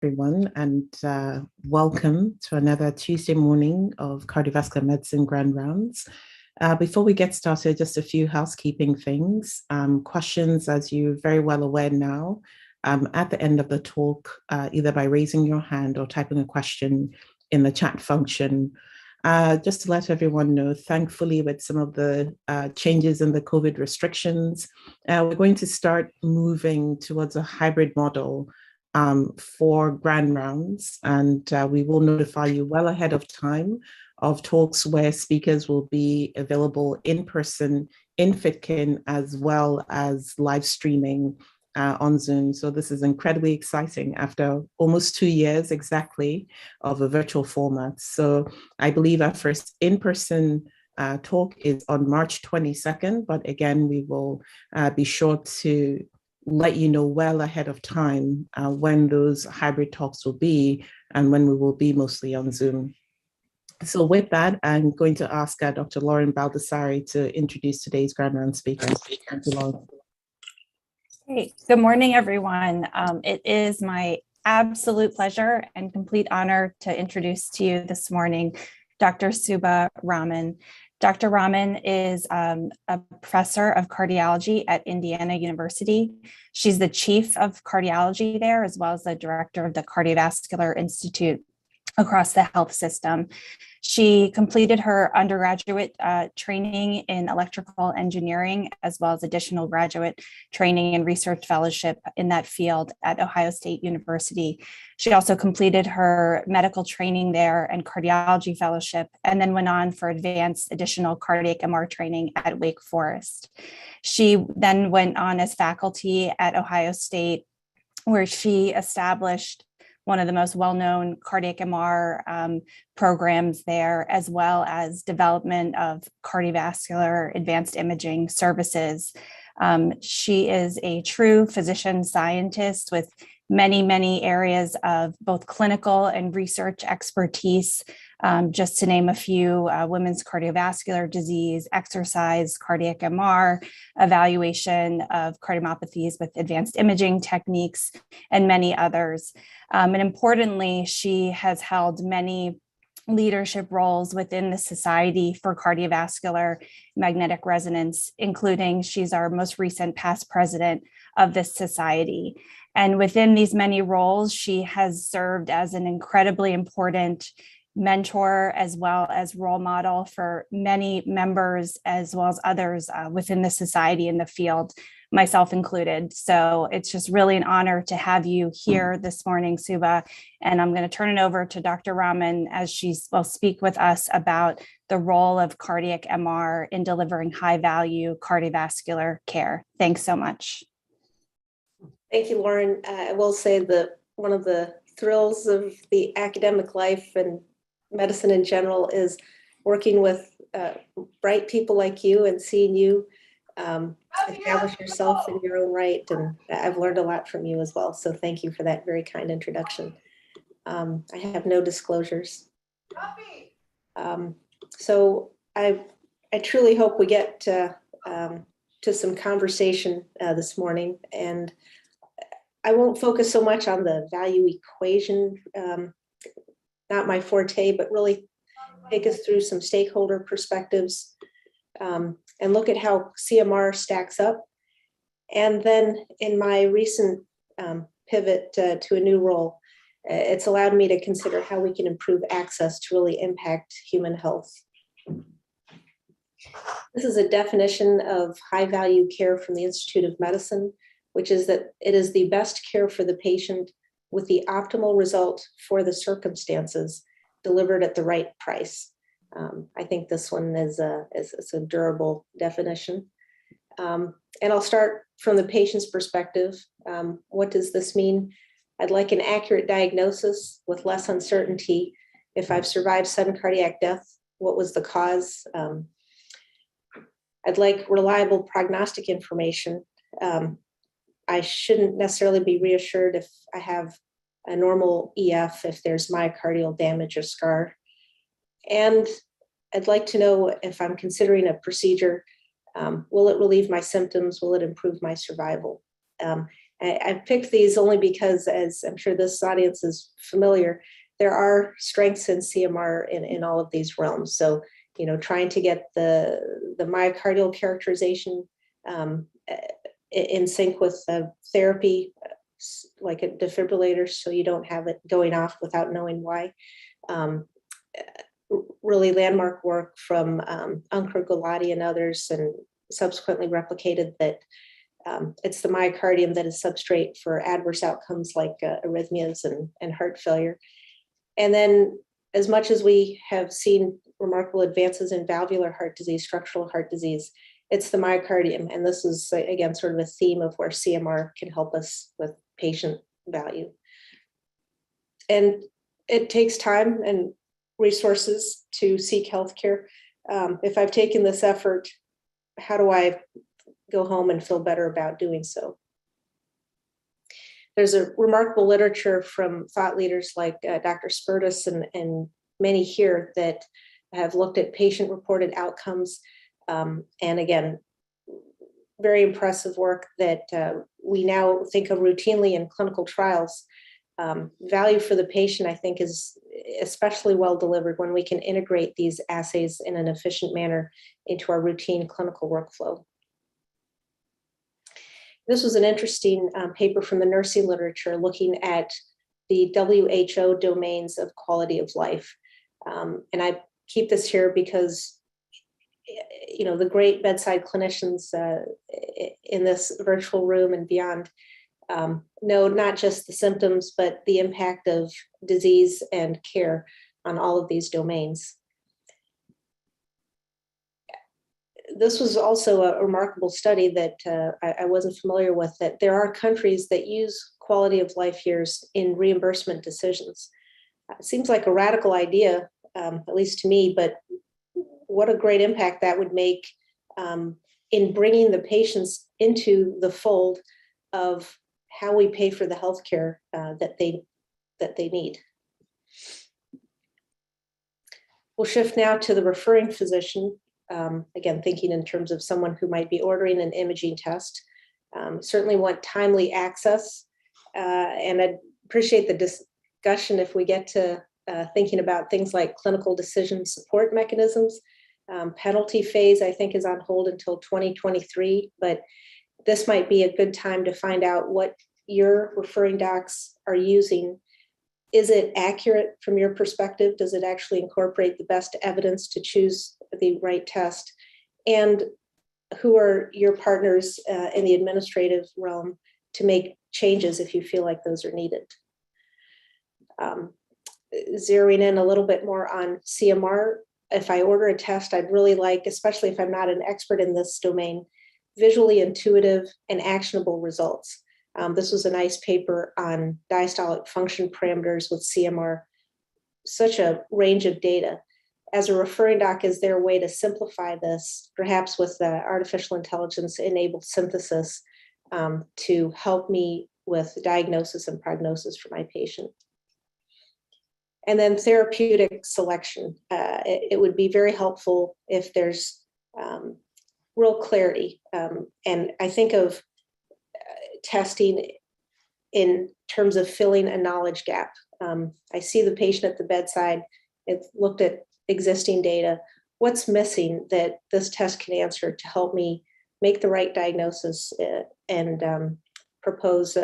everyone, and welcome to another Tuesday morning of Cardiovascular Medicine Grand Rounds. Before we get started, just a few housekeeping things. Questions, as you're very well aware now, at the end of the talk, either by raising your hand or typing a question in the chat function. Just to let everyone know, thankfully, with some of the changes in the COVID restrictions, we're going to start moving towards a hybrid model for grand rounds, and we will notify you well ahead of time of talks where speakers will be available in person in Fitkin, as well as live streaming on Zoom. So this is incredibly exciting after almost 2 years exactly of a virtual format. So I believe our first in-person talk is on March 22nd, but again, we will be sure to let you know well ahead of time when those hybrid talks will be and when we will be mostly on Zoom. So with that, I'm going to ask Dr. Lauren Baldessari to introduce today's Grand Round speakers. Thank you, Lauren. Hey, good morning, everyone. It is my absolute pleasure and complete honor to introduce to you this morning Dr. Subha Raman. Dr. Raman is a professor of cardiology at Indiana University. She's the chief of cardiology there, as well as the director of the Cardiovascular Institute across the health system. She completed her undergraduate training in electrical engineering, as well as additional graduate training and research fellowship in that field at Ohio State University. She also completed her medical training there and cardiology fellowship, and then went on for advanced additional cardiac MR training at Wake Forest. She then went on as faculty at Ohio State, where she established one of the most well-known cardiac MR programs there, as well as development of cardiovascular advanced imaging services. She is a true physician scientist with many, many areas of both clinical and research expertise. Just to name a few, women's cardiovascular disease, exercise, cardiac MR, evaluation of cardiomyopathies with advanced imaging techniques, and many others. And importantly, she has held many leadership roles within the Society for Cardiovascular Magnetic Resonance, including she's our most recent past president of this society. And within these many roles, she has served as an incredibly important mentor, as well as role model for many members, as well as others within the society in the field, myself included. So it's just really an honor to have you here this morning, Subha. And I'm going to turn it over to Dr. Raman as she will speak with us about the role of cardiac MR in delivering high value cardiovascular care. Thanks so much. Thank you, Lauren. I will say that one of the thrills of the academic life and medicine in general is working with bright people like you and seeing you establish yourself in your own right. And I've learned a lot from you as well. So thank you for that very kind introduction. I have no disclosures. So I truly hope we get to some conversation this morning. And I won't focus so much on the value equation, not my forte, but really take us through some stakeholder perspectives and look at how CMR stacks up. And then in my recent pivot to a new role, it's allowed me to consider how we can improve access to really impact human health. This is a definition of high value care from the Institute of Medicine, which is that it is the best care for the patient with the optimal result for the circumstances delivered at the right price. I think this one is a durable definition. And I'll start from the patient's perspective. What does this mean? I'd like an accurate diagnosis with less uncertainty. If I've survived sudden cardiac death, what was the cause? I'd like reliable prognostic information. I shouldn't necessarily be reassured if I have a normal EF, if there's myocardial damage or scar. And I'd like to know if I'm considering a procedure, will it relieve my symptoms? Will it improve my survival? I picked these only because, as I'm sure this audience is familiar, there are strengths in CMR in all of these realms. So, trying to get the myocardial characterization in sync with therapy, like a defibrillator, so you don't have it going off without knowing why. Really landmark work from Ankur Gulati and others, and subsequently replicated that it's the myocardium that is substrate for adverse outcomes like arrhythmias and heart failure. And then, as much as we have seen remarkable advances in valvular heart disease, structural heart disease, it's the myocardium. And this is, again, sort of a theme of where CMR can help us with patient value. And it takes time and resources to seek healthcare. If I've taken this effort, how do I go home and feel better about doing so? There's a remarkable literature from thought leaders like Dr. Spertus and many here that have looked at patient-reported outcomes. And again, very impressive work that we now think of routinely in clinical trials. Value for the patient, I think, is especially well delivered when we can integrate these assays in an efficient manner into our routine clinical workflow. This was an interesting paper from the nursing literature looking at the WHO domains of quality of life. And I keep this here because, the great bedside clinicians in this virtual room and beyond know not just the symptoms, but the impact of disease and care on all of these domains. This was also a remarkable study that I wasn't familiar with, that there are countries that use quality of life years in reimbursement decisions. It seems like a radical idea, at least to me, but what a great impact that would make in bringing the patients into the fold of how we pay for the healthcare that they need. We'll shift now to the referring physician. Again, thinking in terms of someone who might be ordering an imaging test. Certainly want timely access, and I'd appreciate the discussion if we get to thinking about things like clinical decision support mechanisms. Penalty phase, I think, is on hold until 2023, but this might be a good time to find out what your referring docs are using. Is it accurate from your perspective? Does it actually incorporate the best evidence to choose the right test? And who are your partners in the administrative realm to make changes if you feel like those are needed? Zeroing in a little bit more on CMR, if I order a test, I'd really like, especially if I'm not an expert in this domain, visually intuitive and actionable results. This was a nice paper on diastolic function parameters with CMR, such a range of data. As a referring doc, is there a way to simplify this, perhaps with the artificial intelligence enabled synthesis to help me with diagnosis and prognosis for my patient? And then therapeutic selection. It would be very helpful if there's real clarity. And I think of testing in terms of filling a knowledge gap. I see the patient at the bedside. It's looked at existing data. What's missing that this test can answer to help me make the right diagnosis and propose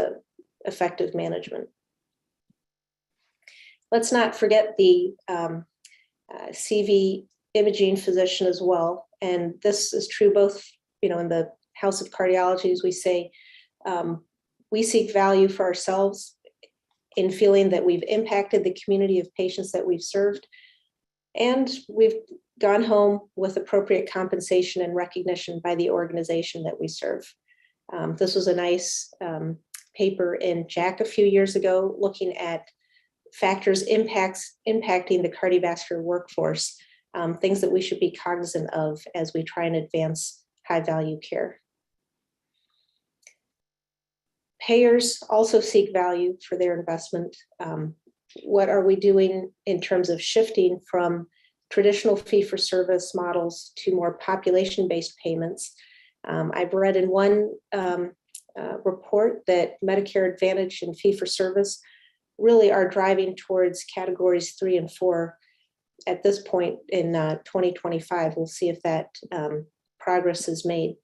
effective management? Let's not forget the CV imaging physician as well. And this is true both, in the House of Cardiology, as we say, we seek value for ourselves in feeling that we've impacted the community of patients that we've served, and we've gone home with appropriate compensation and recognition by the organization that we serve. This was a nice paper in JACC a few years ago, looking at factors impacting the cardiovascular workforce, things that we should be cognizant of as we try and advance high-value care. Payers also seek value for their investment. What are we doing in terms of shifting from traditional fee-for-service models to more population-based payments? I've read in one report that Medicare Advantage and fee-for-service really are driving towards categories 3 and 4 at this point in 2025. We'll see if that progress is made.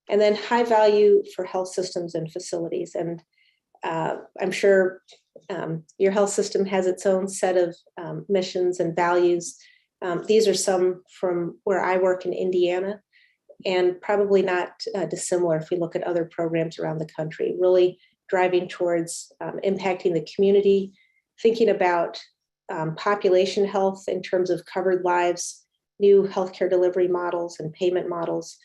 And then high value for health systems and facilities. And I'm sure your health system has its own set of missions and values. These are some from where I work in Indiana, and probably not dissimilar if we look at other programs around the country, really driving towards impacting the community, thinking about population health in terms of covered lives, new healthcare delivery models and payment models,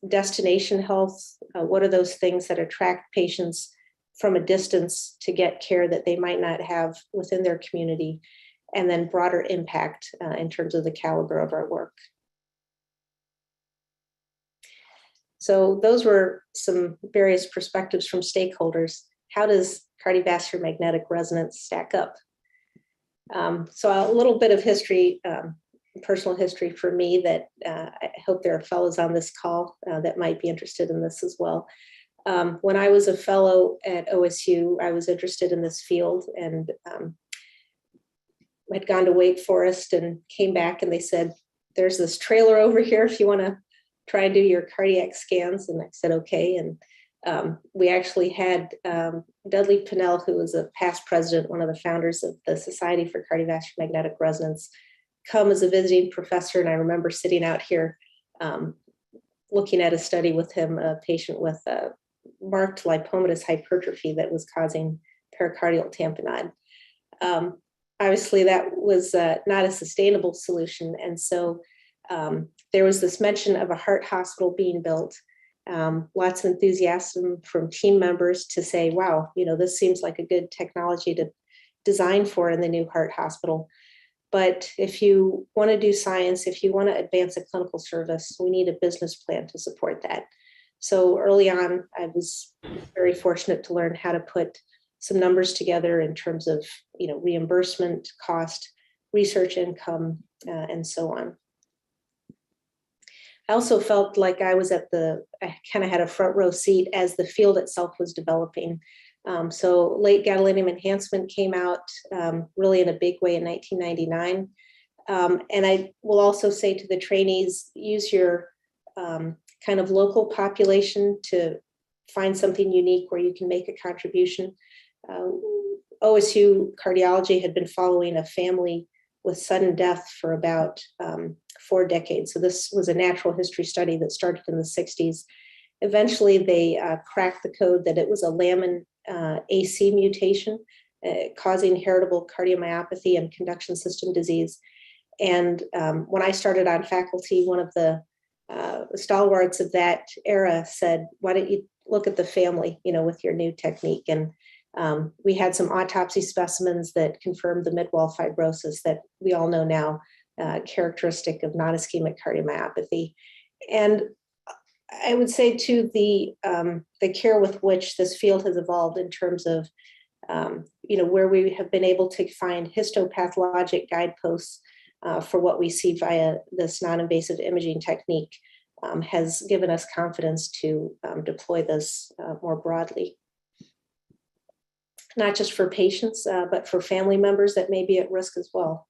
destination health. What are those things that attract patients from a distance to get care that they might not have within their community, and then broader impact in terms of the caliber of our work. So those were some various perspectives from stakeholders. How does cardiovascular magnetic resonance stack up? So a little bit of history, personal history for me that I hope there are fellows on this call that might be interested in this as well. When I was a fellow at OSU, I was interested in this field, and had gone to Wake Forest and came back, and they said, there's this trailer over here if you want to try and do your cardiac scans. And I said, okay. And we actually had Dudley Pinnell, who was a past president, one of the founders of the Society for Cardiovascular Magnetic Resonance, come as a visiting professor. And I remember sitting out here looking at a study with him, a patient with marked lipomatous hypertrophy that was causing pericardial tamponade. Obviously, that was not a sustainable solution. And so there was this mention of a heart hospital being built. Lots of enthusiasm from team members to say, wow, this seems like a good technology to design for in the new heart hospital. But if you want to do science, if you want to advance a clinical service, we need a business plan to support that. So early on, I was very fortunate to learn how to put some numbers together in terms of reimbursement, cost, research income, and so on. I also felt like I kind of had a front row seat as the field itself was developing. So late gadolinium enhancement came out really in a big way in 1999. And I will also say to the trainees, use your kind of local population to find something unique where you can make a contribution. OSU Cardiology had been following a family with sudden death for about 4 decades. So this was a natural history study that started in the 60s. Eventually, they cracked the code that it was a lamin AC mutation causing heritable cardiomyopathy and conduction system disease. And when I started on faculty, one of the stalwarts of that era said, why don't you look at the family, with your new technique? And we had some autopsy specimens that confirmed the mid-wall fibrosis that we all know now, characteristic of non-ischemic cardiomyopathy. And I would say too, the care with which this field has evolved in terms of, where we have been able to find histopathologic guideposts for what we see via this non-invasive imaging technique has given us confidence to deploy this more broadly. Not just for patients, but for family members that may be at risk as well.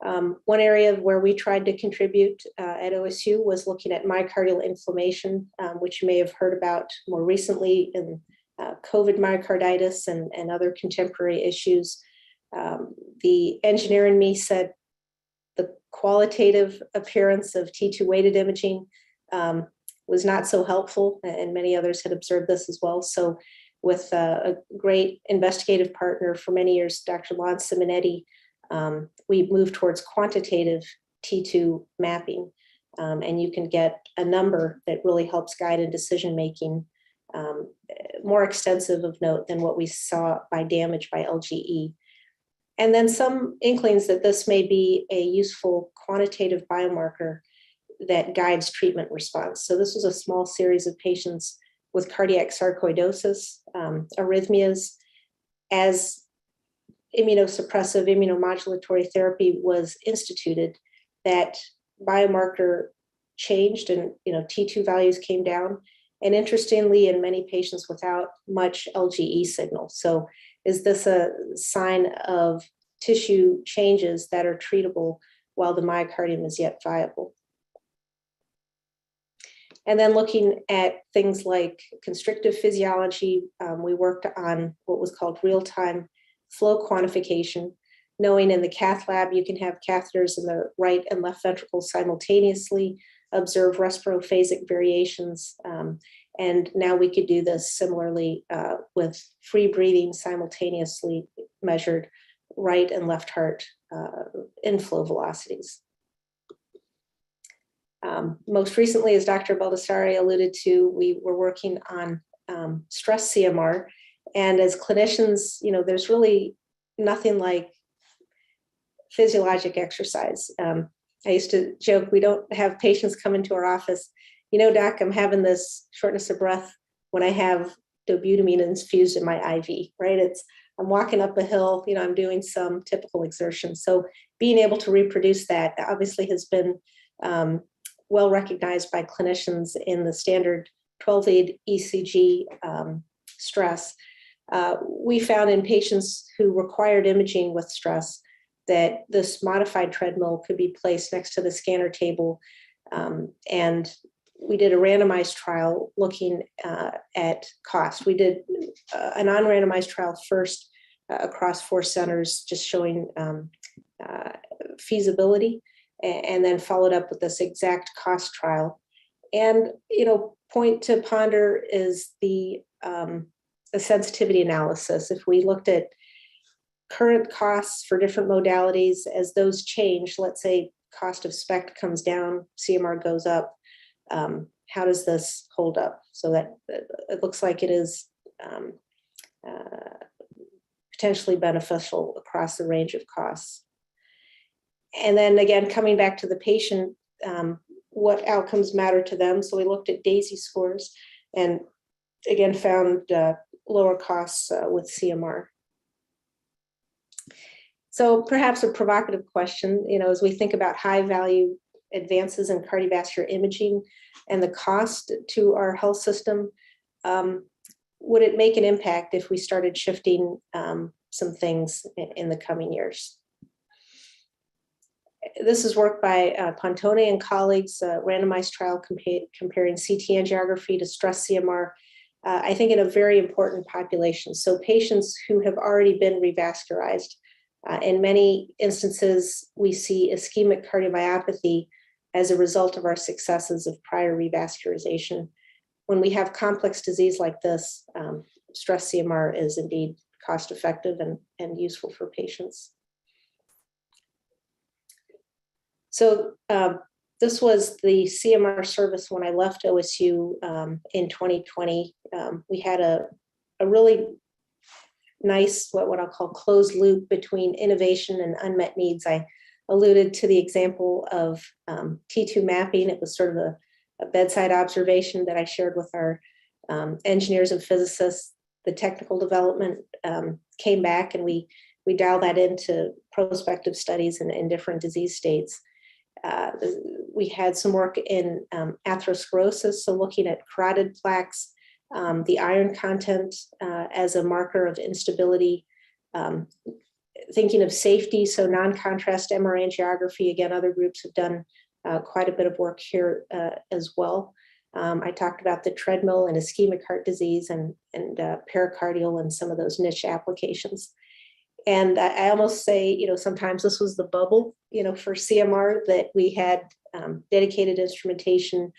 One area where we tried to contribute at OSU was looking at myocardial inflammation, which you may have heard about more recently in COVID myocarditis and other contemporary issues. The engineer in me said the qualitative appearance of T2 weighted imaging was not so helpful, and many others had observed this as well. So with a great investigative partner for many years, Dr. Lon Simonetti, we moved towards quantitative T2 mapping, and you can get a number that really helps guide in decision-making, more extensive of note than what we saw by damage by LGE. And then some inklings that this may be a useful quantitative biomarker that guides treatment response. So this was a small series of patients with cardiac sarcoidosis, arrhythmias, as immunosuppressive immunomodulatory therapy was instituted. That biomarker changed, and T2 values came down. And interestingly, in many patients without much LGE signal. So is this a sign of tissue changes that are treatable while the myocardium is yet viable? And then looking at things like constrictive physiology, we worked on what was called real-time flow quantification, knowing in the cath lab you can have catheters in the right and left ventricle simultaneously, observe respirophasic variations, and now we could do this similarly with free breathing, simultaneously measured right and left heart inflow velocities. Most recently, as Dr. Baldassari alluded to, we were working on stress CMR. And as clinicians, there's really nothing like physiologic exercise. I used to joke, we don't have patients come into our office, doc, I'm having this shortness of breath when I have dobutamine infused in my IV, right? I'm walking up a hill, I'm doing some typical exertion. So being able to reproduce that obviously has been well recognized by clinicians in the standard 12-lead ECG stress. We found in patients who required imaging with stress that this modified treadmill could be placed next to the scanner table. And we did a randomized trial looking at cost. We did a non-randomized trial first across 4 centers, just showing feasibility, and then followed up with this exact cost trial. And, point to ponder is the sensitivity analysis. If we looked at current costs for different modalities, as those change, let's say cost of SPECT comes down, CMR goes up, how does this hold up? So that it looks like it is potentially beneficial across the range of costs. And then again, coming back to the patient, what outcomes matter to them. So we looked at DAISY scores and again found lower costs with CMR. So perhaps a provocative question, as we think about high value advances in cardiovascular imaging and the cost to our health system, would it make an impact if we started shifting some things in the coming years? This is work by Pontone and colleagues, randomized trial comparing CT angiography to stress CMR, I think in a very important population. So patients who have already been revascularized. In many instances, we see ischemic cardiomyopathy as a result of our successes of prior revascularization. When we have complex disease like this, stress CMR is indeed cost-effective and useful for patients. So this was the Cmr service when I left OSU in 2020. We had a really nice, what I'll call closed loop between innovation and unmet needs. I alluded to the example of T2 mapping. It was sort of a bedside observation that I shared with our engineers and physicists. The technical development came back and we dialed that into prospective studies in different disease states. We had some work in atherosclerosis, so looking at carotid plaques, the iron content as a marker of instability, thinking of safety, so non-contrast MR angiography. Again, other groups have done quite a bit of work here as well. I talked about the treadmill and ischemic heart disease and pericardial and some of those niche applications. And I almost say, sometimes this was the bubble, for CMR, that we had dedicated instrumentation.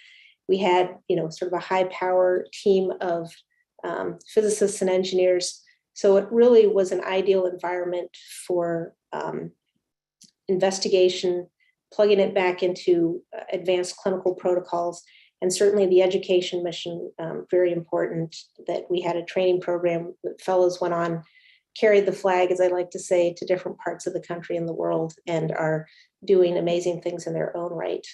We had, sort of a high power team of physicists and engineers. So it really was an ideal environment for investigation, plugging it back into advanced clinical protocols, and certainly the education mission, very important that we had a training program that fellows went on, carried the flag, as I like to say, to different parts of the country and the world, and are doing amazing things in their own right.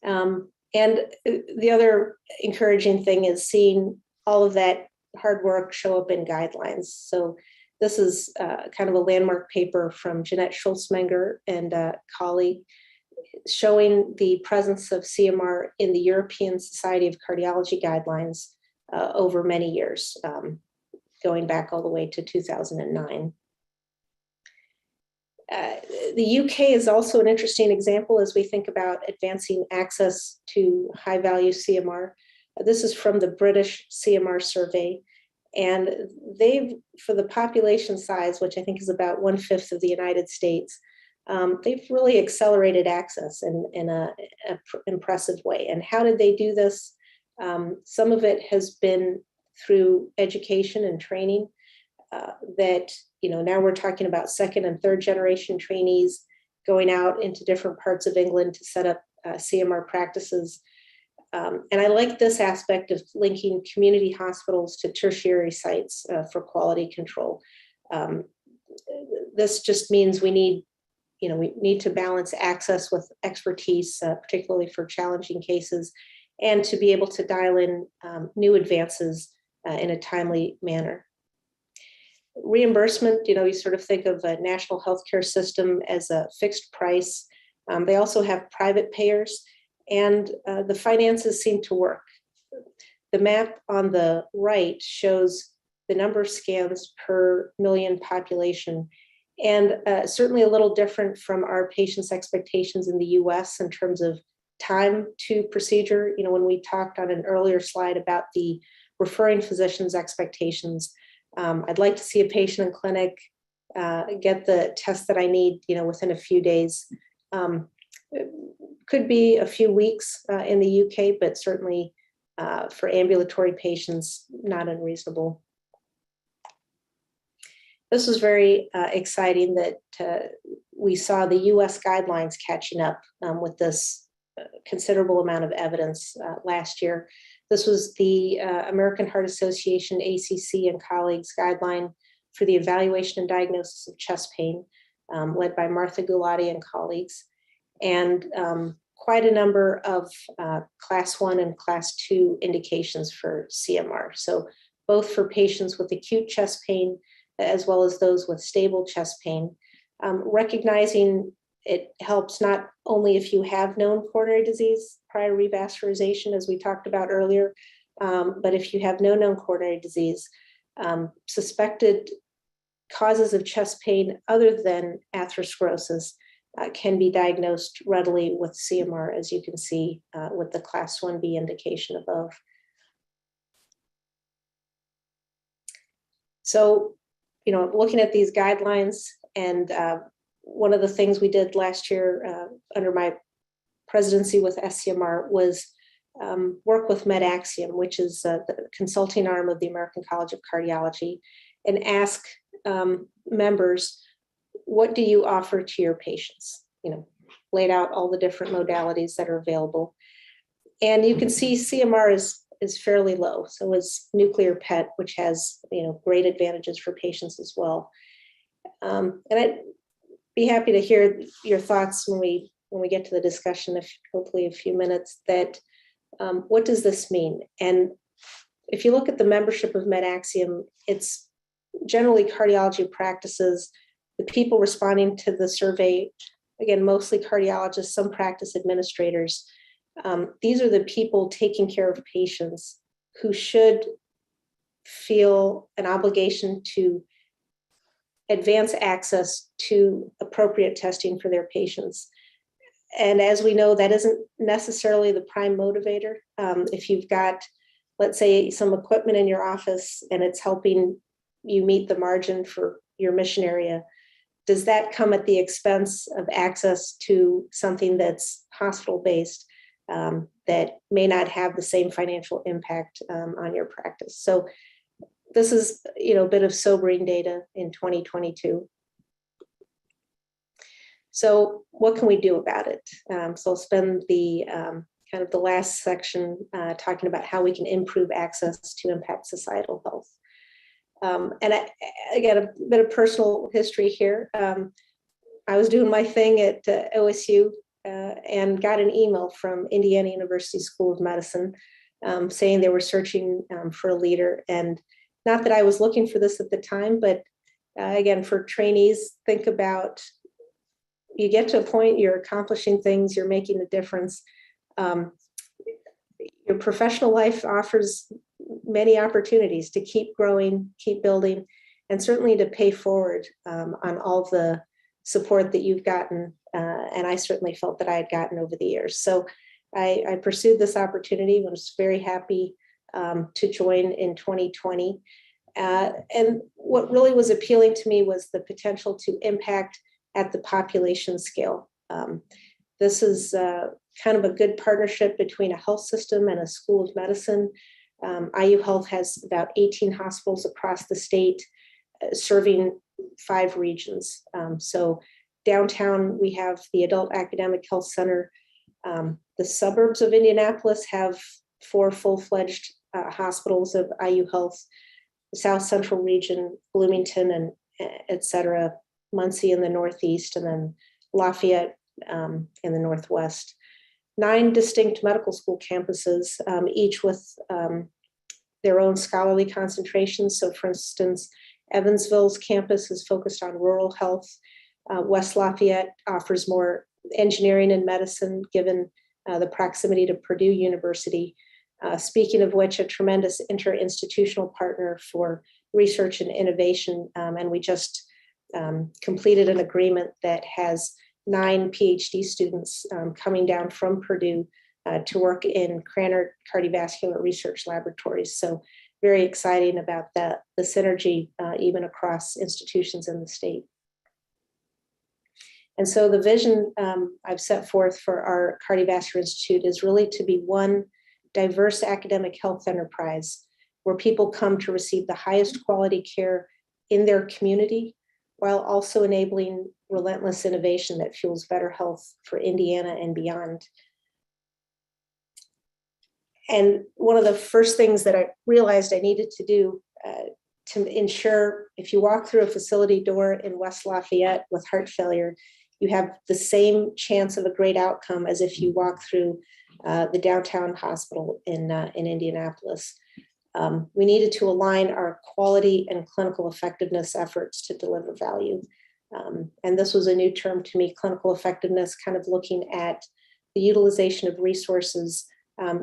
And the other encouraging thing is seeing all of that hard work show up in guidelines. So this is kind of a landmark paper from Jeanette Schultzmenger and a colleague. showing the presence of CMR in the European Society of Cardiology guidelines over many years, going back all the way to 2009. The UK is also an interesting example as we think about advancing access to high-value CMR. This is from the British Cmr Survey, and they've, for the population size, which I think is about 1/5 of the United States, they've really accelerated access in an impressive way. And how did they do this? Some of it has been through education and training that, now we're talking about second and third generation trainees going out into different parts of England to set up CMR practices. And I like this aspect of linking community hospitals to tertiary sites for quality control. This just means we need to balance access with expertise, particularly for challenging cases, and to be able to dial in new advances in a timely manner. Reimbursement, you sort of think of a national healthcare system as a fixed price. They also have private payers, and the finances seem to work. The map on the right shows the number of scans per million population, and certainly a little different from our patients' expectations in the US in terms of time to procedure. When we talked on an earlier slide about the referring physician's expectations, I'd like to see a patient in clinic, get the test that I need, within a few days. It could be a few weeks in the UK, but certainly for ambulatory patients, not unreasonable. This was very exciting that we saw the US guidelines catching up with this considerable amount of evidence last year. This was the American Heart Association, ACC, and colleagues guideline for the evaluation and diagnosis of chest pain, led by Martha Gulati and colleagues, and quite a number of class 1 and class 2 indications for CMR. So both for patients with acute chest pain, as well as those with stable chest pain, recognizing it helps not only if you have known coronary disease prior revascularization, as we talked about earlier, but if you have no known coronary disease, suspected causes of chest pain other than atherosclerosis can be diagnosed readily with CMR, as you can see with the class 1B indication above. So, looking at these guidelines, and one of the things we did last year under my presidency with SCMR was work with Medaxium, which is the consulting arm of the American College of Cardiology, and ask members, what do you offer to your patients? Laid out all the different modalities that are available. And you can see CMR is fairly low. So is nuclear PET, which has great advantages for patients as well. And I'd be happy to hear your thoughts when we get to the discussion, if hopefully a few minutes, that what does this mean? And if you look at the membership of Medaxium, it's generally cardiology practices. The people responding to the survey, again, mostly cardiologists, some practice administrators. These are the people taking care of patients who should feel an obligation to advance access to appropriate testing for their patients. And as we know, that isn't necessarily the prime motivator. If you've got, let's say, some equipment in your office and it's helping you meet the margin for your mission area, does that come at the expense of access to something that's hospital-based that may not have the same financial impact on your practice? So this is, a bit of sobering data in 2022. So what can we do about it? So I'll spend the kind of the last section talking about how we can improve access to impact societal health. And again, a bit of personal history here. I was doing my thing at OSU and got an email from Indiana University School of Medicine saying they were searching for a leader. And not that I was looking for this at the time, but again, for trainees, think about, you get to a point, you're accomplishing things, you're making a difference. Your professional life offers many opportunities to keep growing, keep building, and certainly to pay forward on all the support that you've gotten. And I certainly felt that I had gotten over the years. So I pursued this opportunity and was very happy to join in 2020. And what really was appealing to me was the potential to impact at the population scale. This is kind of a good partnership between a health system and a school of medicine. IU Health has about 18 hospitals across the state, serving 5 regions. So downtown, we have the Adult Academic Health Center. The suburbs of Indianapolis have 4 full-fledged hospitals of IU Health. The South Central region, Bloomington, and et cetera, Muncie in the Northeast, and then Lafayette in the Northwest. 9 distinct medical school campuses, each with their own scholarly concentrations. So for instance, Evansville's campus is focused on rural health. West Lafayette offers more engineering and medicine, given the proximity to Purdue University. Speaking of which, a tremendous interinstitutional partner for research and innovation. And we just completed an agreement that has 9 PhD students coming down from Purdue to work in Cranner Cardiovascular Research Laboratories. So very exciting about that, the synergy even across institutions in the state. And so the vision I've set forth for our Cardiovascular Institute is really to be one diverse academic health enterprise where people come to receive the highest quality care in their community, while also enabling relentless innovation that fuels better health for Indiana and beyond. And one of the first things that I realized I needed to do to ensure, if you walk through a facility door in West Lafayette with heart failure, you have the same chance of a great outcome as if you walk through the downtown hospital in Indianapolis. We needed to align our quality and clinical effectiveness efforts to deliver value. And this was a new term to me, clinical effectiveness, kind of looking at the utilization of resources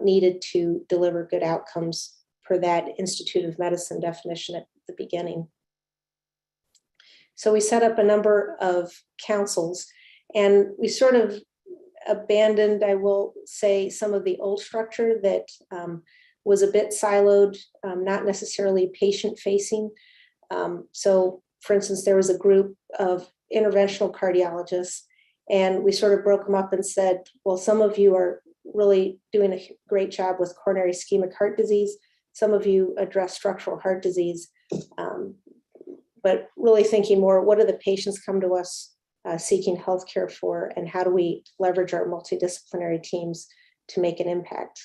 needed to deliver good outcomes per that Institute of Medicine definition at the beginning. So we set up a number of councils, and we sort of abandoned, I will say, some of the old structure that was a bit siloed, not necessarily patient-facing. So, for instance, there was a group of interventional cardiologists, and we sort of broke them up and said, well, some of you are really doing a great job with coronary ischemic heart disease. Some of you address structural heart disease. But really thinking more, what do the patients come to us seeking healthcare for, and how do we leverage our multidisciplinary teams to make an impact?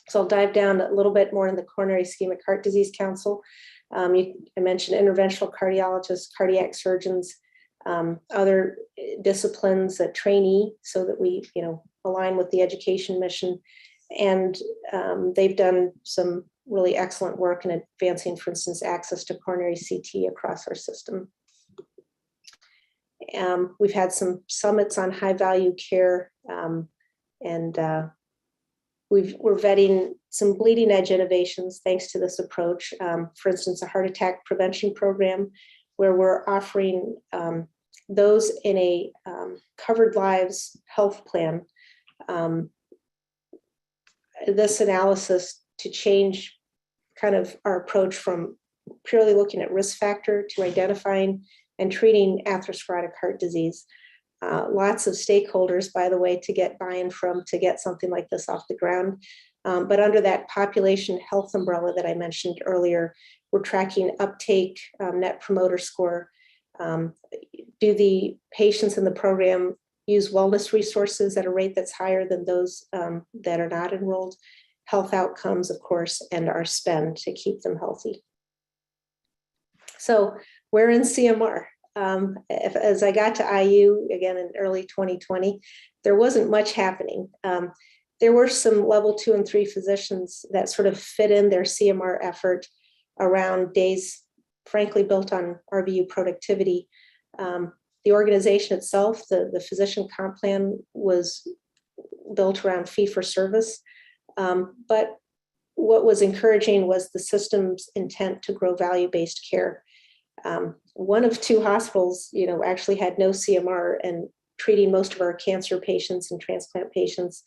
So I'll dive down a little bit more in the Coronary Ischemic Heart Disease Council. I mentioned interventional cardiologists, cardiac surgeons, other disciplines, a trainee, so that we, align with the education mission. And they've done some really excellent work in advancing, for instance, access to coronary CT across our system. We've had some summits on high value care, and we're vetting some bleeding edge innovations thanks to this approach. For instance, a heart attack prevention program where we're offering those in a covered lives health plan. This analysis to change kind of our approach from purely looking at risk factor to identifying and treating atherosclerotic heart disease. Lots of stakeholders, by the way, to get buy-in from to get something like this off the ground. But under that population health umbrella that I mentioned earlier, we're tracking uptake, net promoter score. Do the patients in the program use wellness resources at a rate that's higher than those that are not enrolled? Health outcomes, of course, and our spend to keep them healthy. So we're in CMR. As I got to IU, again in early 2020, there wasn't much happening. There were some level 2 and 3 physicians that sort of fit in their CMR effort around days, frankly, built on RVU productivity. The organization itself, the physician comp plan, was built around fee-for-service. But what was encouraging was the system's intent to grow value-based care. One of two hospitals, actually had no CMR and treating most of our cancer patients and transplant patients.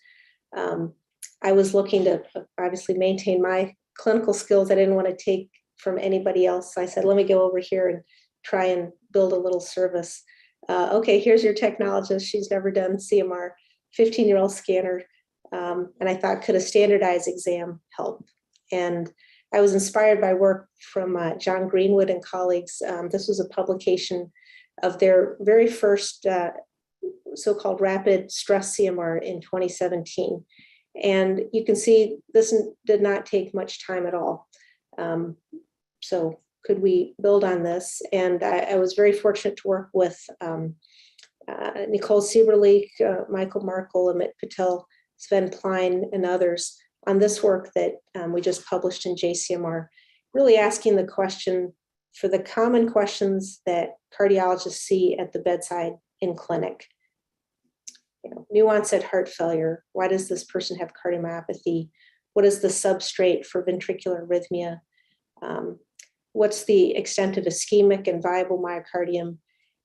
I was looking to obviously maintain my clinical skills. I didn't want to take from anybody else. I said, let me go over here and try and build a little service. Okay, here's your technologist. She's never done CMR, 15-year-old scanner. And I thought, could a standardized exam help? And I was inspired by work from John Greenwood and colleagues. This was a publication of their very first so-called rapid stress CMR in 2017. And you can see this did not take much time at all. So could we build on this? And I was very fortunate to work with Nicole Sieberleek, Michael Markle, Amit Patel, Sven Plein, and others on this work that we just published in JCMR, really asking the question for the common questions that cardiologists see at the bedside in clinic. New onset heart failure. Why does this person have cardiomyopathy? What is the substrate for ventricular arrhythmia? What's the extent of ischemic and viable myocardium?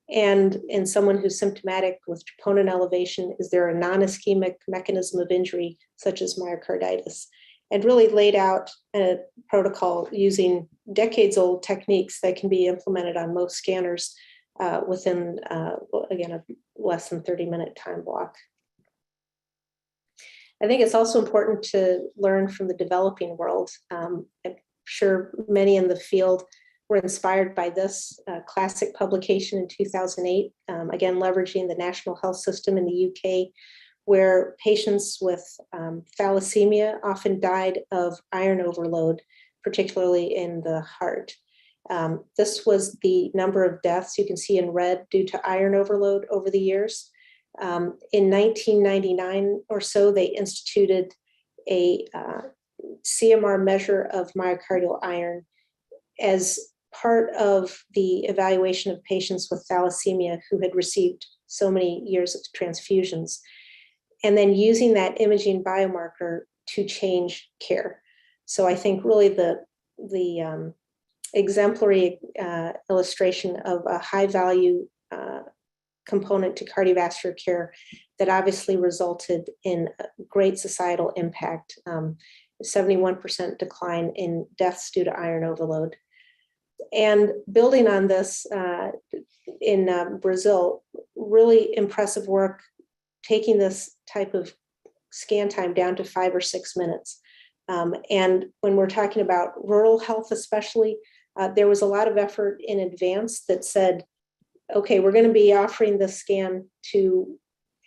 And in someone who's symptomatic with troponin elevation, is there a non-ischemic mechanism of injury, such as myocarditis? And really laid out a protocol using decades-old techniques that can be implemented on most scanners within, again, a less than 30-minute time block. I think it's also important to learn from the developing world. I'm sure many in the field were inspired by this classic publication in 2008, again, leveraging the National Health System in the UK, where patients with thalassemia often died of iron overload, particularly in the heart. This was the number of deaths you can see in red due to iron overload over the years. In 1999 or so, they instituted a CMR measure of myocardial iron as part of the evaluation of patients with thalassemia who had received so many years of transfusions, and then using that imaging biomarker to change care. So I think really the exemplary illustration of a high value component to cardiovascular care that obviously resulted in great societal impact, 71% decline in deaths due to iron overload. And building on this in Brazil, really impressive work, taking this type of scan time down to 5 or 6 minutes. And when we're talking about rural health especially, there was a lot of effort in advance that said, okay, we're going to be offering this scan to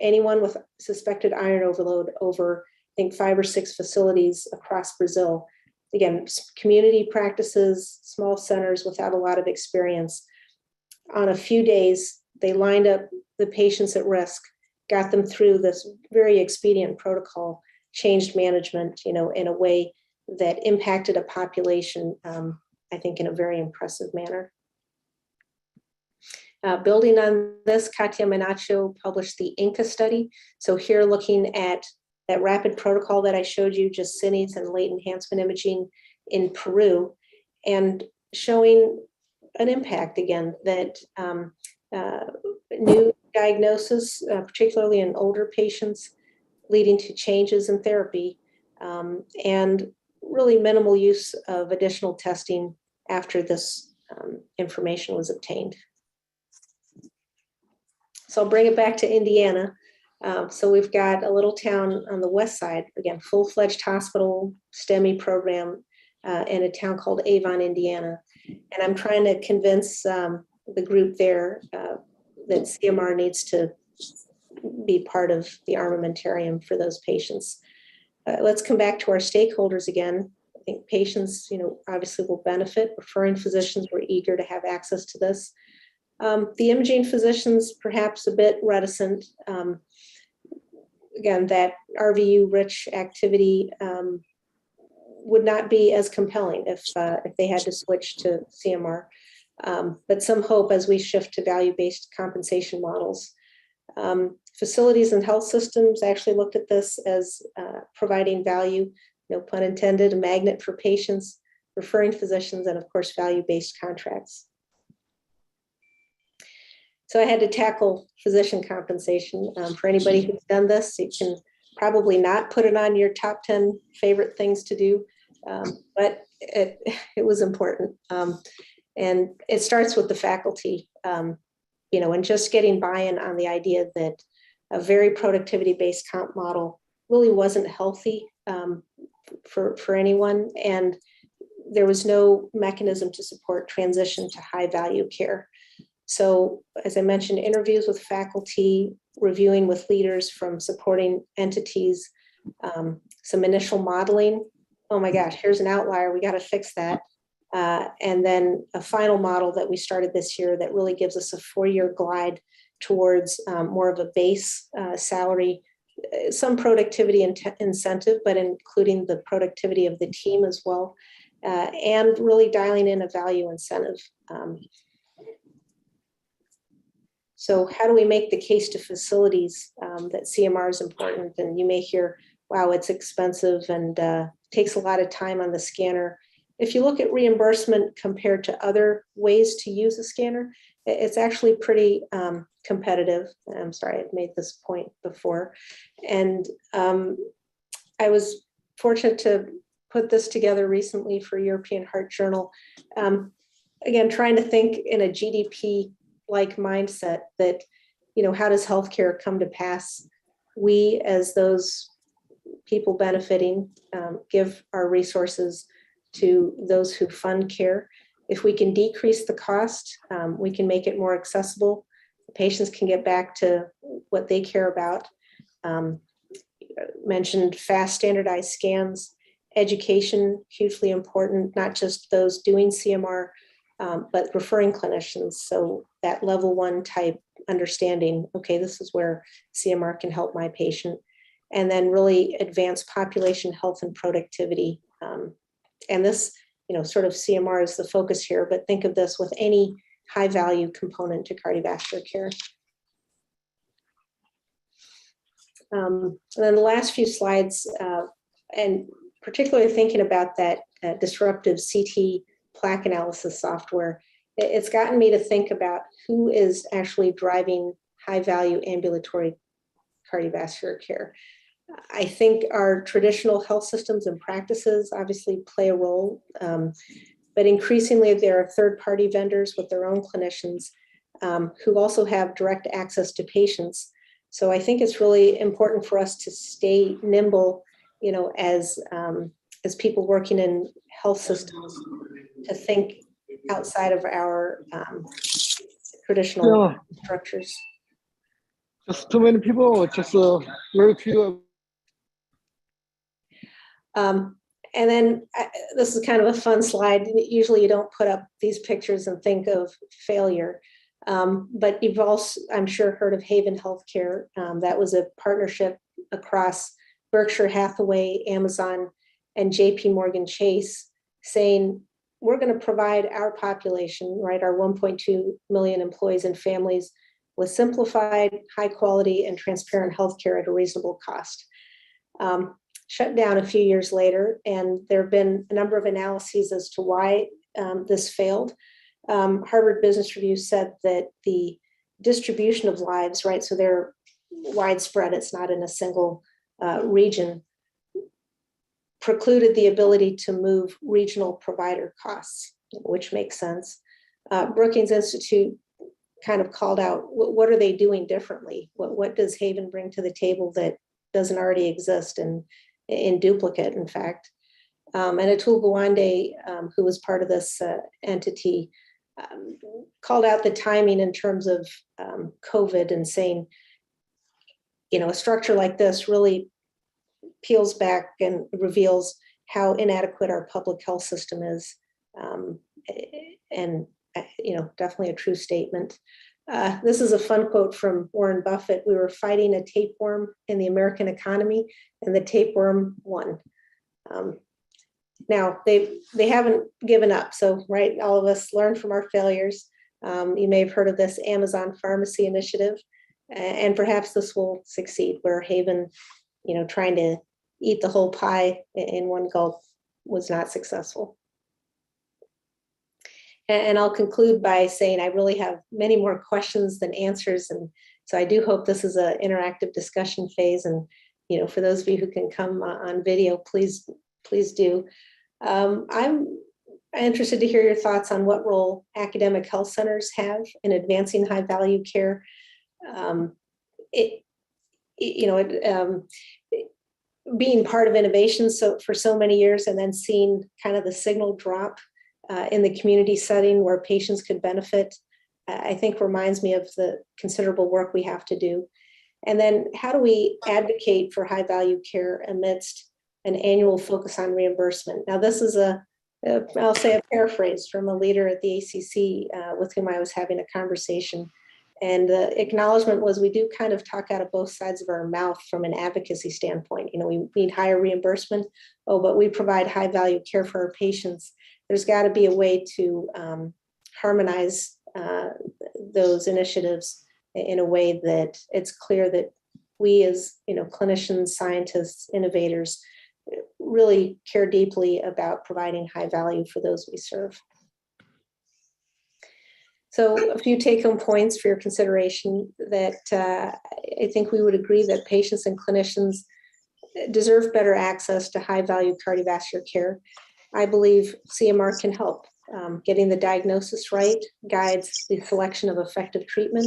anyone with suspected iron overload over, I think, 5 or 6 facilities across Brazil. Again, community practices, small centers without a lot of experience. On a few days, they lined up the patients at risk, got them through this very expedient protocol, changed management, in a way that impacted a population, I think, in a very impressive manner. Building on this, Katia Menacho published the INCA study. So here looking at that rapid protocol that I showed you, just CINES and late enhancement imaging in Peru, and showing an impact again that new diagnosis, particularly in older patients, leading to changes in therapy, and really minimal use of additional testing after this information was obtained. So I'll bring it back to Indiana. So we've got a little town on the west side, again, full-fledged hospital, STEMI program, in a town called Avon, Indiana. And I'm trying to convince the group there that CMR needs to be part of the armamentarium for those patients. Let's come back to our stakeholders again. I think patients, obviously will benefit. Referring physicians were eager to have access to this. The imaging physicians, perhaps a bit reticent. Again, that RVU-rich activity would not be as compelling if they had to switch to CMR. but some hope as we shift to value-based compensation models. Facilities and health systems actually looked at this as providing value, no pun intended, a magnet for patients, referring physicians, and of course, value-based contracts. So I had to tackle physician compensation. For anybody who's done this, you can probably not put it on your top 10 favorite things to do, but it was important. And it starts with the faculty, and just getting buy-in on the idea that a very productivity-based comp model really wasn't healthy for anyone. And there was no mechanism to support transition to high-value care. So, as I mentioned, interviews with faculty, reviewing with leaders from supporting entities, some initial modeling. Oh my gosh, here's an outlier, we got to fix that. And then a final model that we started this year that really gives us a 4-year glide towards more of a base salary, some productivity incentive, but including the productivity of the team as well, and really dialing in a value incentive. So how do we make the case to facilities that CMR is important? And you may hear, wow, it's expensive and takes a lot of time on the scanner. If you look at reimbursement compared to other ways to use a scanner, it's actually pretty competitive. I'm sorry, I've made this point before. And I was fortunate to put this together recently for European Heart Journal. Again, trying to think in a GDP-like mindset that, how does healthcare come to pass? We, as those people benefiting, give our resources to those who fund care. If we can decrease the cost, we can make it more accessible. Patients can get back to what they care about. Mentioned fast standardized scans, education, hugely important, not just those doing CMR, but referring clinicians. So that level 1 type understanding, okay, this is where CMR can help my patient. And then really advance population health and productivity. And this, sort of CMR is the focus here, but think of this with any high value component to cardiovascular care. And then the last few slides, and particularly thinking about that disruptive CT plaque analysis software, it's gotten me to think about who is actually driving high value ambulatory cardiovascular care. I think our traditional health systems and practices obviously play a role, but increasingly there are third-party vendors with their own clinicians who also have direct access to patients. So I think it's really important for us to stay nimble, as people working in health systems, to think outside of our traditional structures. Just too many people, just very few. And then this is kind of a fun slide. Usually you don't put up these pictures and think of failure, but you've also, I'm sure, heard of Haven Healthcare. That was a partnership across Berkshire Hathaway, Amazon, and JP Morgan Chase, saying, we're going to provide our population, right, our 1.2 million employees and families, with simplified, high quality, and transparent healthcare at a reasonable cost. Shut down a few years later, and there have been a number of analyses as to why this failed. Harvard Business Review said that the distribution of lives, right, so they're widespread, it's not in a single region, precluded the ability to move regional provider costs, which makes sense. Brookings Institute kind of called out, what are they doing differently? What does Haven bring to the table that doesn't already exist and in duplicate, in fact? And Atul Gawande, who was part of this entity, called out the timing in terms of COVID and saying, a structure like this really peels back and reveals how inadequate our public health system is. And, definitely a true statement. This is a fun quote from Warren Buffett. We were fighting a tapeworm in the American economy, and the tapeworm won. Now, they haven't given up. So, right, all of us learn from our failures. You may have heard of this Amazon Pharmacy Initiative, and perhaps this will succeed, where Haven, trying to eat the whole pie in one gulp was not successful. And I'll conclude by saying I really have many more questions than answers. And so I do hope this is an interactive discussion phase. And, for those of you who can come on video, please do. I'm interested to hear your thoughts on what role academic health centers have in advancing high value care. Being part of innovation for so many years, and then seeing kind of the signal drop in the community setting where patients could benefit, I think reminds me of the considerable work we have to do. And then how do we advocate for high value care amidst an annual focus on reimbursement? Now, this is I'll say a paraphrase from a leader at the ACC with whom I was having a conversation. And the acknowledgement was, we do kind of talk out of both sides of our mouth from an advocacy standpoint. We need higher reimbursement. Oh, but we provide high value care for our patients. There's got to be a way to harmonize those initiatives in a way that it's clear that we as clinicians, scientists, innovators really care deeply about providing high value for those we serve. So a few take-home points for your consideration: that I think we would agree that patients and clinicians deserve better access to high-value cardiovascular care. I believe CMR can help. Getting the diagnosis right guides the selection of effective treatment,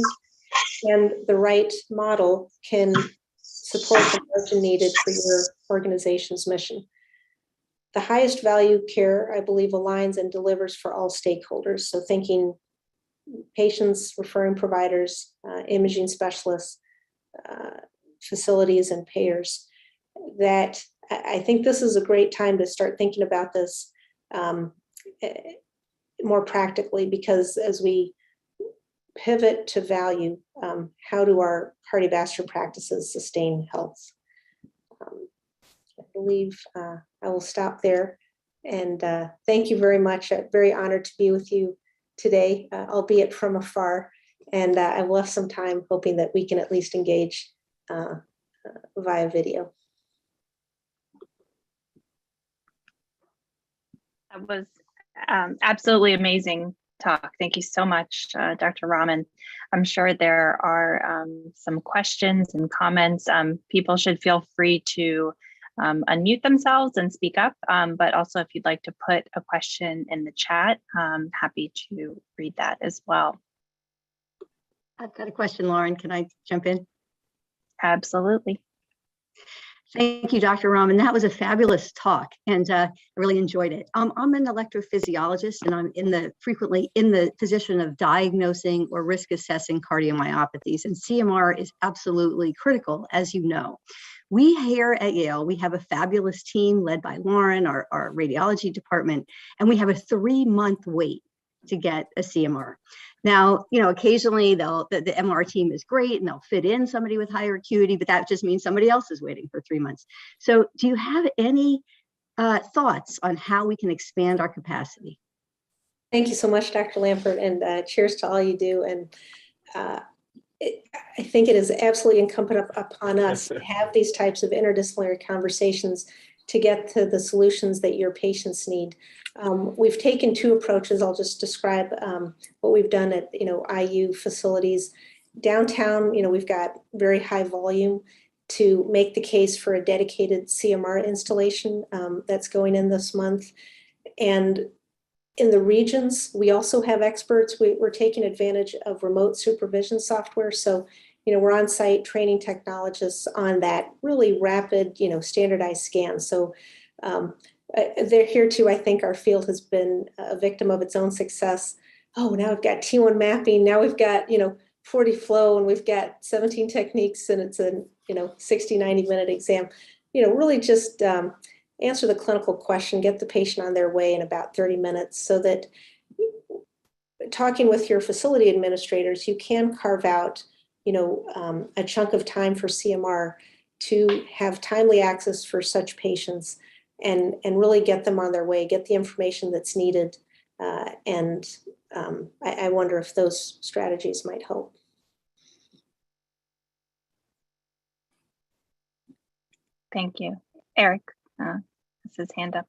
and the right model can support the margin needed for your organization's mission. The highest value care, I believe, aligns and delivers for all stakeholders. So thinking patients, referring providers, imaging specialists, facilities, and payers. That I think this is a great time to start thinking about this more practically, because as we pivot to value, how do our cardiovascular practices sustain health? I believe I will stop there, and thank you very much. I'm very honored to be with you today, albeit from afar, and I will have some time hoping that we can at least engage via video. That was absolutely amazing talk. Thank you so much, Dr. Raman. I'm sure there are some questions and comments. People should feel free to unmute themselves and speak up, but also if you'd like to put a question in the chat, I'm happy to read that as well. I've got a question, Lauren. Can I jump in? Absolutely. Thank you, Dr. Raman. That was a fabulous talk, and I really enjoyed it. I'm an electrophysiologist, and I'm frequently in the position of diagnosing or risk assessing cardiomyopathies, and CMR is absolutely critical, as you know. We here at Yale, we have a fabulous team led by Lauren, our radiology department, and we have a 3-month wait to get a CMR. Now, occasionally the MR team is great and they'll fit in somebody with higher acuity, but that just means somebody else is waiting for 3 months. So do you have any thoughts on how we can expand our capacity? Thank you so much, Dr. Lampert, and cheers to all you do. And I think it is absolutely incumbent upon us to have these types of interdisciplinary conversations to get to the solutions that your patients need. We've taken 2 approaches. I'll just describe what we've done at IU facilities. Downtown, we've got very high volume to make the case for a dedicated CMR installation that's going in this month. And in the regions, we also have experts. We're taking advantage of remote supervision software. So, we're on site training technologists on that really rapid, standardized scan. So they're here too. I think our field has been a victim of its own success. Oh, now we've got T1 mapping. Now we've got, 40 flow, and we've got 17 techniques, and it's a, 60, 90-minute exam. Really just answer the clinical question, get the patient on their way in about 30 minutes, so that talking with your facility administrators, you can carve out, a chunk of time for CMR to have timely access for such patients and really get them on their way, get the information that's needed. I wonder if those strategies might help. Thank you. Eric has his hand up.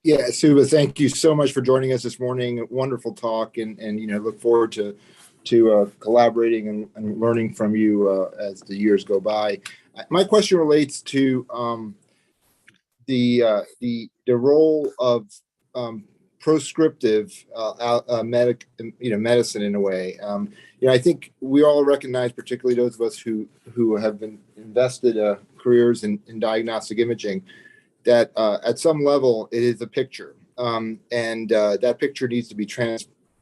Yeah, Subha, thank you so much for joining us this morning. Wonderful talk, and look forward to collaborating and learning from you as the years go by. My question relates to the role of proscriptive medicine in a way. I think we all recognize, particularly those of us who have been invested careers in diagnostic imaging, that at some level it is a picture, and that picture needs to be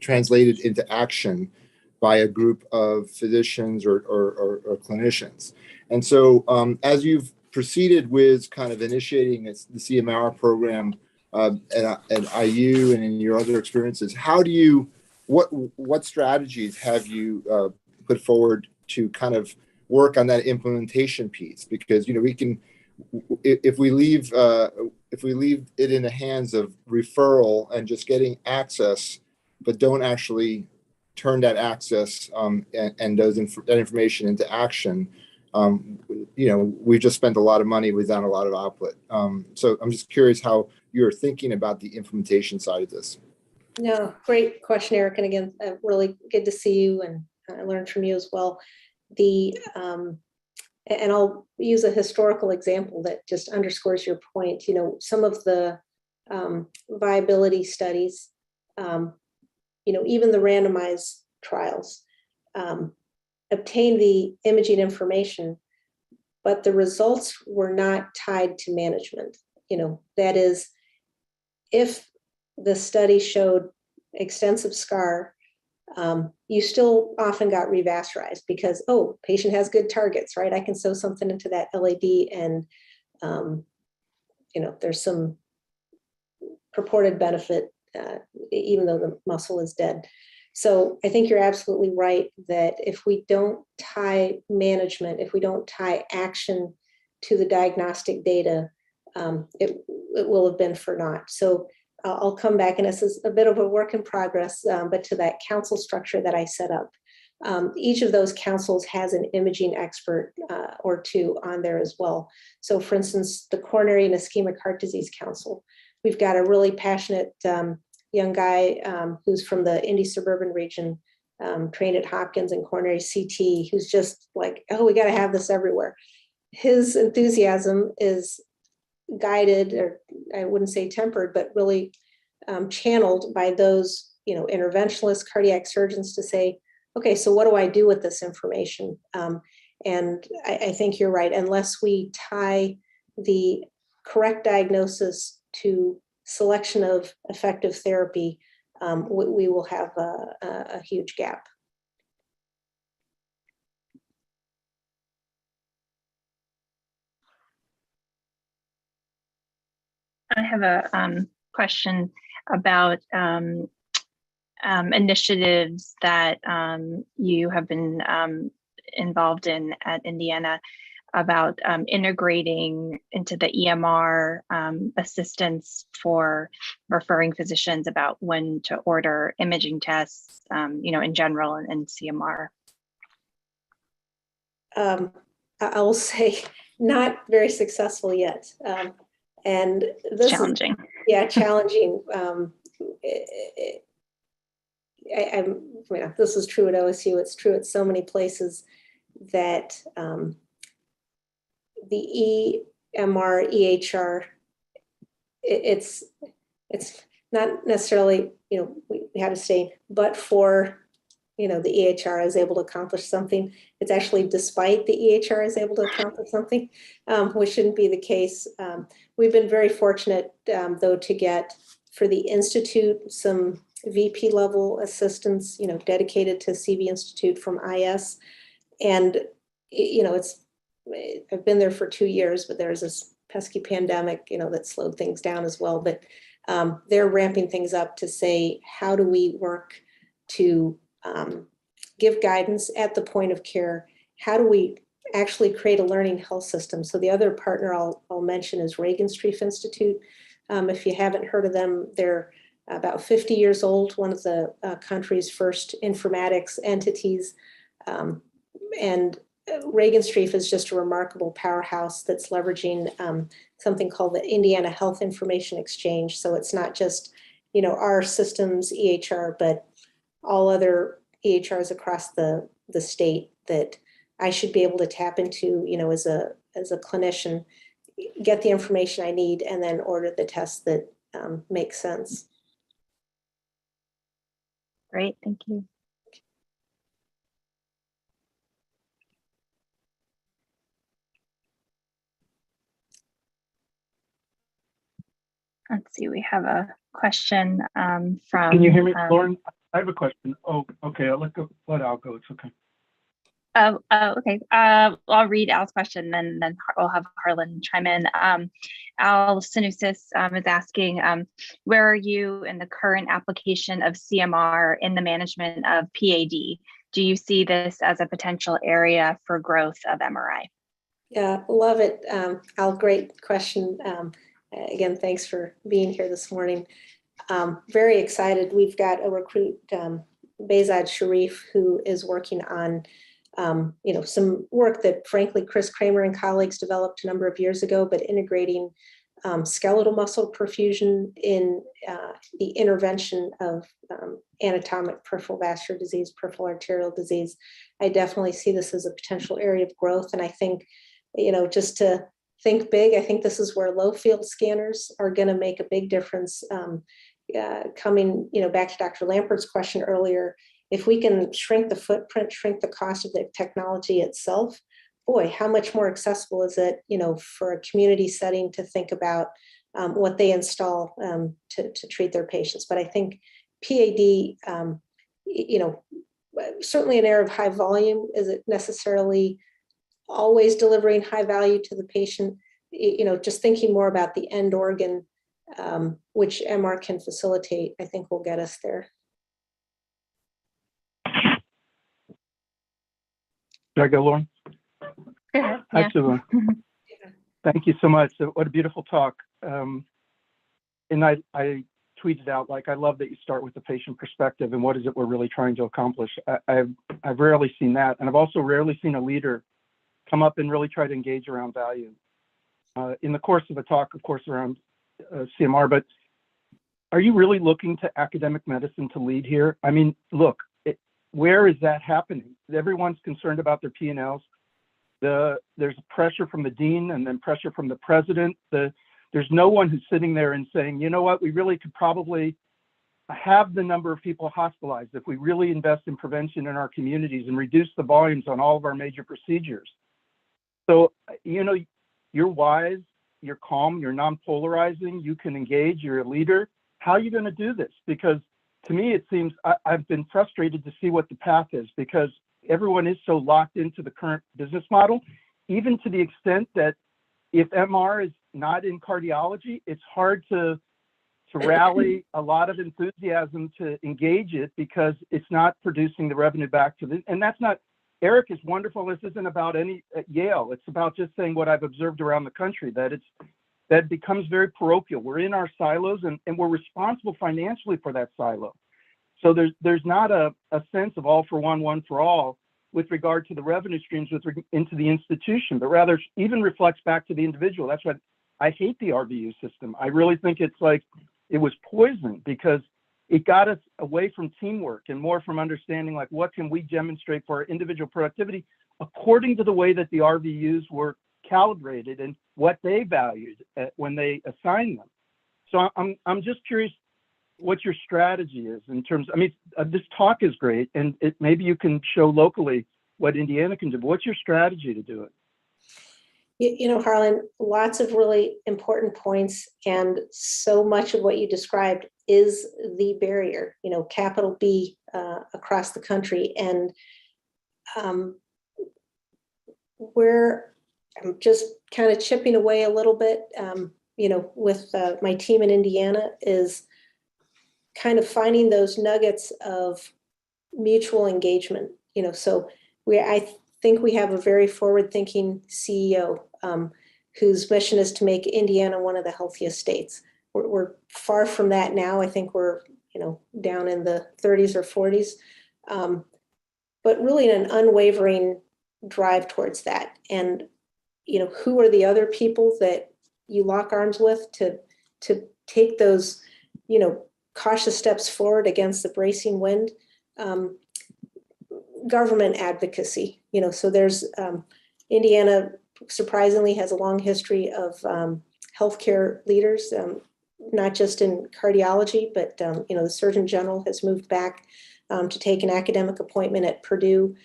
translated into action by a group of physicians or clinicians. And so as you've proceeded with kind of initiating the CMR program at IU and in your other experiences, what strategies have you put forward to kind of work on that implementation piece? Because we can, if we leave it in the hands of referral and just getting access, but don't actually turn that access and that information into action, we just spent a lot of money without a lot of output. So I'm just curious how you're thinking about the implementation side of this. No, great question, Eric. And again, really good to see you, and I learned from you as well. And I'll use a historical example that just underscores your point. Some of the viability studies, even the randomized trials, obtained the imaging information, but the results were not tied to management. That is, if the study showed extensive scar, you still often got revascularized because, patient has good targets, right? I can sew something into that LAD and, there's some purported benefit, even though the muscle is dead. So I think you're absolutely right that if we don't tie management, if we don't tie action to the diagnostic data, it will have been for naught. So I'll come back, and this is a bit of a work in progress, but to that council structure that I set up. Each of those councils has an imaging expert or two on there as well. So for instance, the Coronary and Ischemic Heart Disease Council, we've got a really passionate young guy who's from the Indy suburban region, trained at Hopkins in coronary CT, who's just like, we got to have this everywhere. His enthusiasm is guided, or I wouldn't say tempered, but really channeled by those, interventionalists, cardiac surgeons to say, okay, so what do I do with this information? And I think you're right. Unless we tie the correct diagnosis to selection of effective therapy, we will have a huge gap. I have a question about initiatives that you have been involved in at Indiana about integrating into the EMR assistance for referring physicians about when to order imaging tests, in general and CMR. I'll say not very successful yet. And this challenging. Challenging. This is true at OSU. It's true at so many places that the EMR, EHR, it's not necessarily, we had to say, but for, the EHR is able to accomplish something. It's actually despite the EHR is able to accomplish something, which shouldn't be the case. We've been very fortunate, though, to get for the Institute some VP level assistance, dedicated to CV Institute from IS. And, I've been there for 2 years, but there's this pesky pandemic, that slowed things down as well. But they're ramping things up to say, how do we work to give guidance at the point of care? How do we actually create a learning health system? So the other partner I'll mention is Reagan's Chief Institute. If you haven't heard of them, they're about 50 years old, one of the country's first informatics entities. And Regenstrief is just a remarkable powerhouse that's leveraging something called the Indiana Health Information Exchange. So it's not just, our systems EHR, but all other EHRs across the state that I should be able to tap into, as a clinician, get the information I need, and then order the tests that make sense. Great, thank you. Let's see, we have a question from. Can you hear me, Lauren? I have a question. Oh, okay. Let Al go. It's okay. Okay. I'll read Al's question, then we'll have Harlan chime in. Al Sinusis is asking, where are you in the current application of CMR in the management of PAD? Do you see this as a potential area for growth of MRI? Yeah, love it. Al, great question. Again, thanks for being here this morning. Very excited. We've got a recruit, Behzad Sharif, who is working on some work that frankly Chris Kramer and colleagues developed a number of years ago, but integrating skeletal muscle perfusion in the intervention of anatomic peripheral vascular disease, peripheral arterial disease. I definitely see this as a potential area of growth. And I think, just to think big, I think this is where low field scanners are going to make a big difference. Coming, back to Dr. Lampert's question earlier, if we can shrink the footprint, shrink the cost of the technology itself, boy, how much more accessible is it, for a community setting to think about what they install to treat their patients. But I think PAD, certainly an area of high volume. Is it necessarily always delivering high value to the patient? Just thinking more about the end organ, which MR can facilitate, I think will get us there. Should I go, Lauren? Yeah. Hi, Subha. Thank you so much. What a beautiful talk. And I tweeted out, I love that you start with the patient perspective and what is it we're really trying to accomplish. I've rarely seen that. And I've also rarely seen a leader come up and really try to engage around value. In the course of a talk, of course, around CMR, but are you really looking to academic medicine to lead here? I mean, look, where is that happening? Everyone's concerned about their P&Ls. There's pressure from the dean and then pressure from the president. There's no one who's sitting there and saying, you know what, we really could probably have the number of people hospitalized if we really invest in prevention in our communities and reduce the volumes on all of our major procedures. So, you're wise, you're calm, you're non-polarizing, you can engage, you're a leader. How are you going to do this? Because to me, it seems I've been frustrated to see what the path is, because everyone is so locked into the current business model, even to the extent that if MR is not in cardiology, it's hard to rally a lot of enthusiasm to engage it because it's not producing the revenue back to the, and that's not, Eric is wonderful. This isn't about any Yale. It's about just saying what I've observed around the country, that becomes very parochial. We're in our silos and we're responsible financially for that silo. So there's not a sense of all for one for all with regard to the revenue streams into the institution, but rather even reflects back to the individual. That's why I hate the RVU system. I really think it's it was poison because it got us away from teamwork and more from understanding what can we demonstrate for our individual productivity according to the way that the RVUs were calibrated and what they valued when they assigned them. So I'm just curious what your strategy is in terms, this talk is great and maybe you can show locally what Indiana can do, but what's your strategy to do it? Harlan, lots of really important points, and so much of what you described is the barrier, capital B across the country. And where I'm just kind of chipping away a little bit, with my team in Indiana is kind of finding those nuggets of mutual engagement, so I think we have a very forward-thinking CEO whose mission is to make Indiana one of the healthiest states. we're far from that now. I think we're, down in the 30s or 40s, but really an unwavering drive towards that. And, who are the other people that you lock arms with to take those, cautious steps forward against the bracing wind? Government advocacy, so there's Indiana surprisingly has a long history of healthcare leaders, not just in cardiology, but the Surgeon General has moved back to take an academic appointment at Purdue.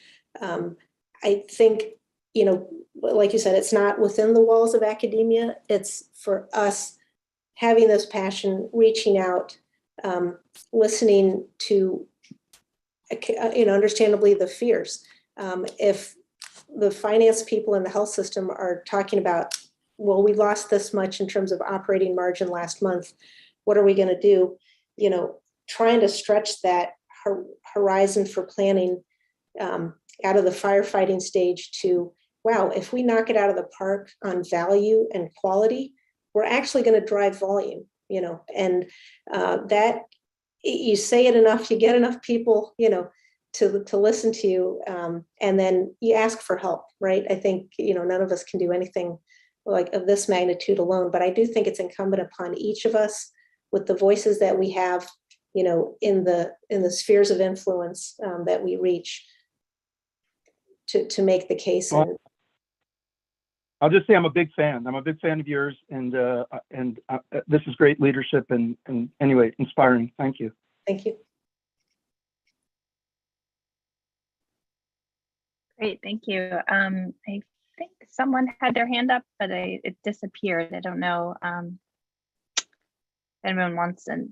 I think, like you said, it's not within the walls of academia. It's for us having this passion, reaching out, listening to, understandably the fears. If the finance people in the health system are talking about, well, we lost this much in terms of operating margin last month, what are we going to do? Trying to stretch that horizon for planning out of the firefighting stage to, wow, if we knock it out of the park on value and quality, we're actually going to drive volume, and that you say it enough, you get enough people, to listen to you, and then you ask for help, right? I think, none of us can do anything like of this magnitude alone, but I do think it's incumbent upon each of us with the voices that we have, in the spheres of influence that we reach to make the case. Well, I'll just say I'm a big fan. I'm a big fan of yours, and this is great leadership, and anyway, inspiring. Thank you. Thank you. Great, thank you. I think someone had their hand up, but it disappeared. I don't know. If anyone wants to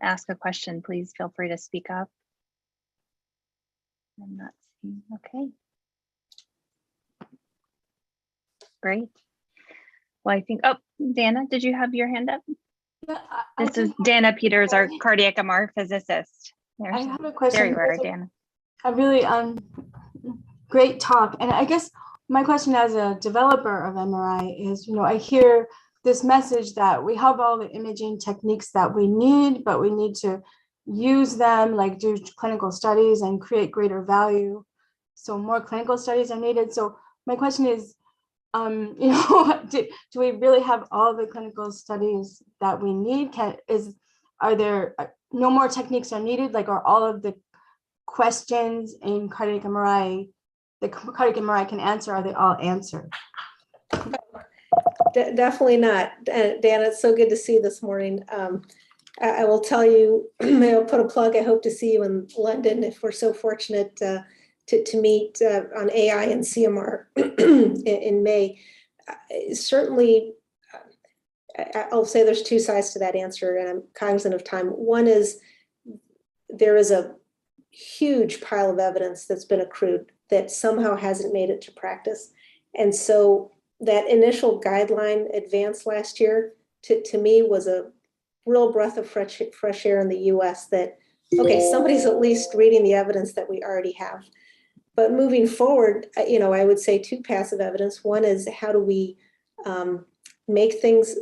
ask a question, please feel free to speak up. I'm not seeing. Okay. Great. Well, I think, Dana, did you have your hand up? Yeah, this is Dana Peters, our cardiac MR physicist. I have a question. There you are, Dana. A really great talk. And I guess my question as a developer of MRI is, I hear this message that we have all the imaging techniques that we need, but we need to use them, like do clinical studies and create greater value. So more clinical studies are needed. So my question is, do we really have all the clinical studies that we need? Are there no more techniques are needed? Like, are all of the questions in cardiac MRI, the cardiac MRI can answer, are they all answered? Definitely not. Dan, it's so good to see you this morning. I will tell you, I'll put a plug. I hope to see you in London if we're so fortunate to meet on AI and CMR in May. Certainly, I'll say there's two sides to that answer, and I'm cognizant of time. One is there is a huge pile of evidence that's been accrued that somehow hasn't made it to practice. And so that initial guideline advance last year, to me, was a real breath of fresh air in the US that, okay, somebody's at least reading the evidence that we already have. But moving forward, I would say two passive evidence. One is how do we make things,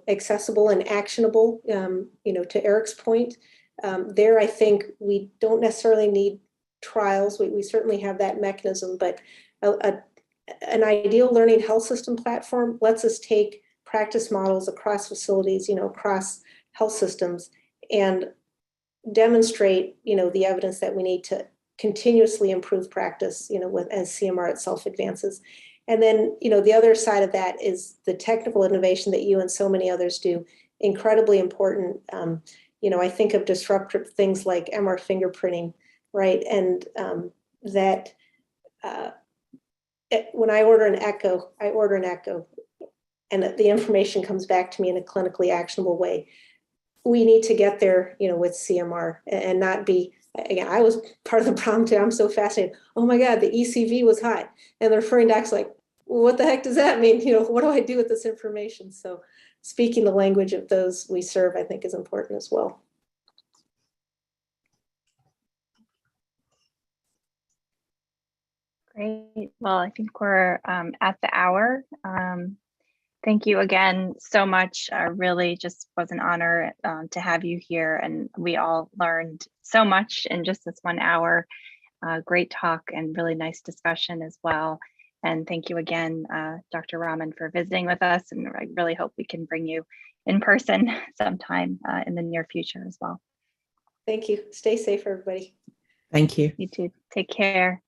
accessible and actionable, to Eric's point. There, I think we don't necessarily need trials. We certainly have that mechanism, but an ideal learning health system platform lets us take practice models across facilities, across health systems, and demonstrate, the evidence that we need to continuously improve practice, as CMR itself advances. And then, the other side of that is the technical innovation that you and so many others do, incredibly important. I think of disruptive things like MR fingerprinting, right? And when I order an echo, and the information comes back to me in a clinically actionable way. We need to get there, with CMR and not be, again, I was part of the problem too. I'm so fascinated. Oh my God, the ECV was high. And the referring doc's like, well, what the heck does that mean? What do I do with this information? So speaking the language of those we serve, I think, is important as well. Great. Well, I think we're at the hour. Thank you again so much. Really just was an honor to have you here, and we all learned so much in just this 1 hour. Great talk and really nice discussion as well. And thank you again, Dr. Raman, for visiting with us. And I really hope we can bring you in person sometime in the near future as well. Thank you. Stay safe, everybody. Thank you. You too. Take care.